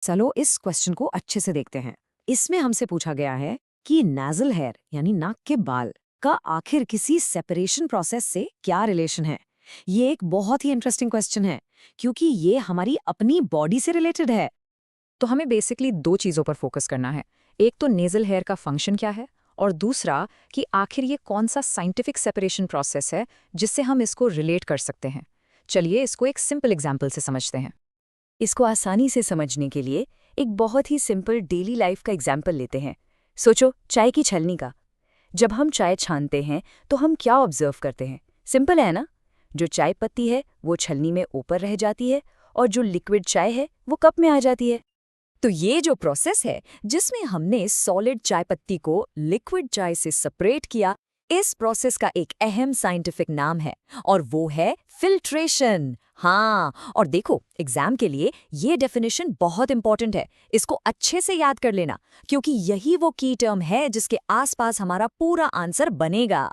चलो इस क्वेश्चन को अच्छे से देखते हैं। इसमें हमसे पूछा गया है कि नाजल हेयर यानी नाक के बाल का आखिर किसी सेपरेशन प्रोसेस से क्या रिलेशन है। ये एक बहुत ही इंटरेस्टिंग क्वेश्चन है क्योंकि ये हमारी अपनी बॉडी से रिलेटेड है। तो हमें बेसिकली दो चीज़ों पर फोकस करना है। एक तो नेज़ल हेयर का फंक्शन क्या है, और दूसरा कि आखिर ये कौन सा साइंटिफिक सेपरेशन प्रोसेस है जिससे हम इसको रिलेट कर सकते हैं। चलिए इसको एक सिंपल एग्जाम्पल से समझते हैं। इसको आसानी से समझने के लिए एक बहुत ही सिंपल डेली लाइफ का एग्जाम्पल लेते हैं। सोचो चाय की छलनी का। जब हम चाय छानते हैं तो हम क्या ऑब्जर्व करते हैं? सिंपल है ना? जो चाय पत्ती है वो छलनी में ऊपर रह जाती है और जो लिक्विड चाय है वो कप में आ जाती है। तो ये जो प्रोसेस है जिसमें हमने सॉलिड चाय पत्ती को लिक्विड चाय से सेपरेट किया, इस प्रोसेस का एक अहम साइंटिफिक नाम है और वो है फिल्ट्रेशन। हाँ, और देखो एग्जाम के लिए ये डेफिनेशन बहुत इंपॉर्टेंट है। इसको अच्छे से याद कर लेना क्योंकि यही वो की टर्म है जिसके आसपास हमारा पूरा आंसर बनेगा।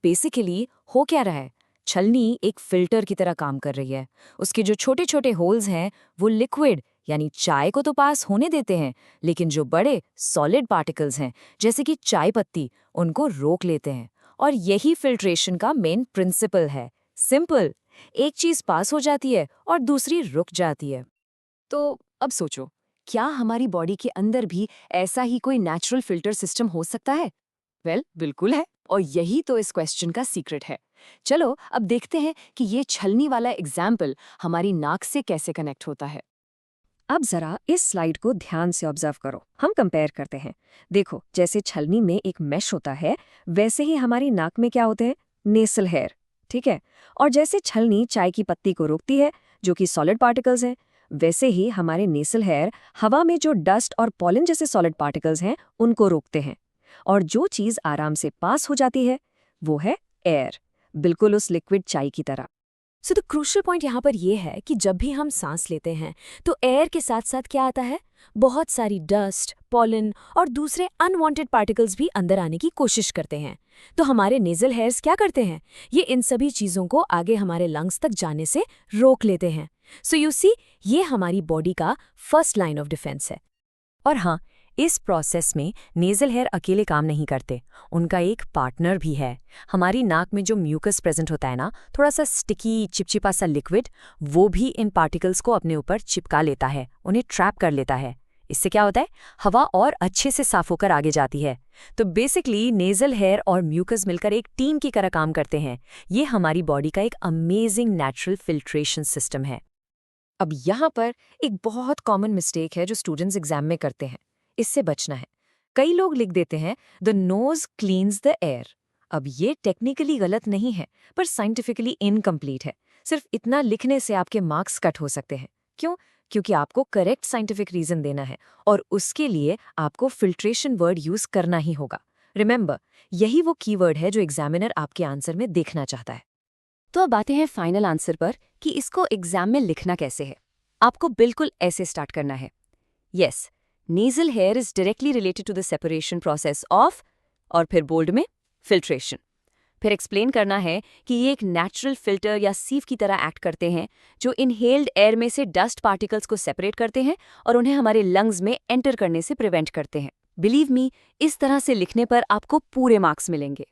बेसिकली हो क्या रहा है? छलनी एक फिल्टर की तरह काम कर रही है। उसके जो छोटे छोटे होल्स हैं वो लिक्विड यानी चाय को तो पास होने देते हैं, लेकिन जो बड़े सॉलिड पार्टिकल्स हैं जैसे कि चाय पत्ती, उनको रोक लेते हैं। और यही फिल्ट्रेशन का मेन प्रिंसिपल है। सिंपल, एक चीज पास हो जाती है और दूसरी रुक जाती है। तो अब सोचो, क्या हमारी बॉडी के अंदर भी ऐसा ही कोई नेचुरल फिल्टर सिस्टम हो सकता है? बिल्कुल है, और यही तो इस क्वेश्चन का सीक्रेट है। चलो अब देखते हैं कि ये छलनी वाला एग्जाम्पल हमारी नाक से कैसे कनेक्ट होता है। अब जरा इस स्लाइड को ध्यान से ऑब्जर्व करो। हम कंपेयर करते हैं। देखो जैसे छलनी में एक मैश होता है वैसे ही हमारी नाक में क्या होते हैं? नेसल हेयर। ठीक है। और जैसे छलनी चाय की पत्ती को रोकती है जो कि सॉलिड पार्टिकल्स हैं, वैसे ही हमारे नेसल हेयर हवा में जो डस्ट और पॉलन जैसे सॉलिड पार्टिकल्स हैं उनको रोकते हैं। और जो चीज आराम से पास हो जाती है वो है एयर, बिल्कुल उस लिक्विड चाय की तरह। सो द क्रूशियल पॉइंट यहाँ पर यह है कि जब भी हम सांस लेते हैं तो एयर के साथ साथ क्या आता है? बहुत सारी डस्ट, पॉलन और दूसरे अनवांटेड पार्टिकल्स भी अंदर आने की कोशिश करते हैं। तो हमारे नेजल हेयर्स क्या करते हैं? ये इन सभी चीज़ों को आगे हमारे लंग्स तक जाने से रोक लेते हैं। सो यू सी, ये हमारी बॉडी का फर्स्ट लाइन ऑफ डिफेंस है। और हाँ, इस प्रोसेस में नेज़ल हेयर अकेले काम नहीं करते, उनका एक पार्टनर भी है। हमारी नाक में जो म्यूकस प्रेजेंट होता है ना, थोड़ा सा स्टिकी चिपचिपा सा लिक्विड, वो भी इन पार्टिकल्स को अपने ऊपर चिपका लेता है, उन्हें ट्रैप कर लेता है। इससे क्या होता है? हवा और अच्छे से साफ होकर आगे जाती है। तो बेसिकली नेज़ल हेयर और म्यूकस मिलकर एक टीम की तरह काम करते हैं। ये हमारी बॉडी का एक अमेजिंग नेचुरल फिल्ट्रेशन सिस्टम है। अब यहाँ पर एक बहुत कॉमन मिस्टेक है जो स्टूडेंट्स एग्जाम में करते हैं। इससे बचना है। कई लोग लिख देते हैं the nose cleans the air. अब ये टेक्निकली गलत नहीं है पर साइंटिफिकली इनकम्प्लीट है। सिर्फ इतना लिखने से आपके मार्क्स कट हो सकते हैं। क्यों? क्योंकि आपको करेक्ट साइंटिफिक रीजन देना है और उसके लिए आपको फिल्ट्रेशन वर्ड यूज करना ही होगा। रिमेंबर, यही वो कीवर्ड है जो एग्जामिनर आपके आंसर में देखना चाहता है। तो अब आते हैं फाइनल आंसर पर कि इसको एग्जाम में लिखना कैसे है। आपको बिल्कुल ऐसे स्टार्ट करना है। Yes, nasal hair is directly related to the separation process of, और फिर बोल्ड में, फिल्ट्रेशन। फिर एक्सप्लेन करना है कि ये एक नेचुरल फिल्टर या सीव की तरह एक्ट करते हैं जो इनहेल्ड एयर में से डस्ट पार्टिकल्स को सेपरेट करते हैं और उन्हें हमारे लंग्स में एंटर करने से प्रिवेंट करते हैं। बिलीव मी, इस तरह से लिखने पर आपको पूरे मार्क्स मिलेंगे।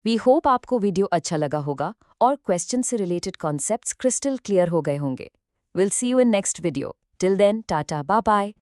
वी होप आपको वीडियो अच्छा लगा होगा और क्वेश्चन से रिलेटेड कॉन्सेप्ट्स क्रिस्टल क्लियर हो गए होंगे। Will see you in next video. Till then, tata, bye bye.